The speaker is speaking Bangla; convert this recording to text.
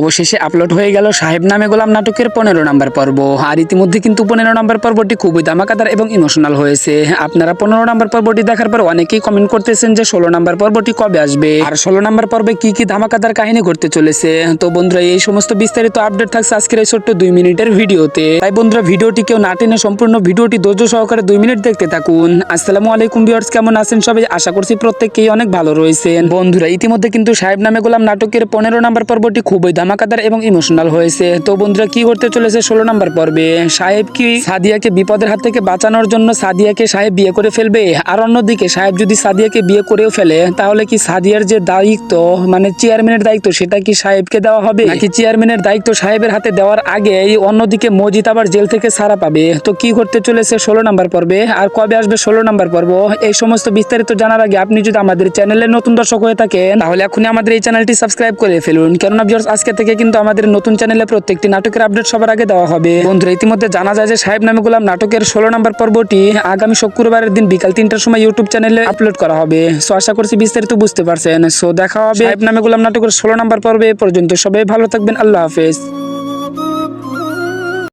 অবশেষে আপলোড হয়ে গেল সাহেব নামে গোলাম নাটকের 15 নম্বর পর্ব। আর ইতিমধ্যে কিন্তু 15 নম্বর পর্বটি খুবই ধামাকাদার এবং ইমোশনাল হয়েছে। আপনারা 15 নম্বর পর্বটি দেখার পর অনেকেই কমেন্ট করতেছেন যে 16 নম্বর পর্বটি কবে আসবে আর 16 নম্বর পর্বে কি কি ধামাকাদার কাহিনী ঘটতে চলেছে। তো বন্ধুরা, এই সমস্ত বিস্তারিত আপডেট থাকছে আজকের এই ছোট্ট 2 মিনিটের ভিডিওতে। তাই বন্ধুরা, ভিডিওটি কেউ না টেনে সম্পূর্ণ ভিডিওটি ধৈর্য সহকারে 2 মিনিট দেখতে থাকুন। আসসালামু আলাইকুম ভিউয়ার্স, কেমন আছেন সবাই? আশা করছি প্রত্যেককেই অনেক ভালো রয়েছেন। বন্ধুরা, ইতিমধ্যে কিন্তু সাহেব নামে গোলাম নাটকের 15 নম্বর পর্বটি খুবই ধামাকাদার এবং ইমোশনাল হয়েছে। তো বন্ধুরা, কি করতে চলেছে 16 নম্বর পর্বে? সাহেব কি সাদিয়াকে বিপদের হাত থেকে বাঁচানোর জন্য সাদিয়াকে সাহেব বিয়ে করে ফেলবে? আর অন্যদিকে সাহেব যদি সাদিয়াকে বিয়ে করেও ফেলে, তাহলে কি সাদিয়ার যে দায়িত্ব, মানে চেয়ারম্যানের দায়িত্ব, সেটা কি সাহেবকে দেওয়া হবে, নাকি চেয়ারম্যানের দায়িত্ব সাহেবের হাতে দেওয়ার আগে অন্যদিকে মজিদ আবার জেল থেকে ছাড়া পাবে? তো কি করতে চলেছে 16 নম্বর পর্বে, আর কবে আসবে 16 নম্বর পর্ব, এই সমস্ত বিস্তারিত জানার আগে আপনি যদি আমাদের চ্যানেলের নতুন দর্শক হয়ে থাকেন, তাহলে এখনই আমাদের এই চ্যানেলটি সাবস্ক্রাইব করে ফেলুন। কেননা ভিউয়ার্স, আজকে থেকে কিন্তু আমাদের নতুন চ্যানেলে প্রত্যেকটি নাটকের আপডেট সবার আগে দেওয়া হবে। বন্ধুরা, ইতিমধ্যে জানা যায় যে সাহেব নামে গোলাম নাটকের 16 নম্বর পর্বটি আগামী শুক্রবারের দিন বিকাল 3টার সময় ইউটিউব চ্যানেলে আপলোড করা হবে। সো আশা করছি বিস্তারিত বুঝতে পারছেন। সো দেখা হবে সাহেব নামে গোলাম নাটকের 16 নম্বর পর্বে। পর্যন্ত সবাই ভালো থাকবেন। আল্লাহ হাফেজ।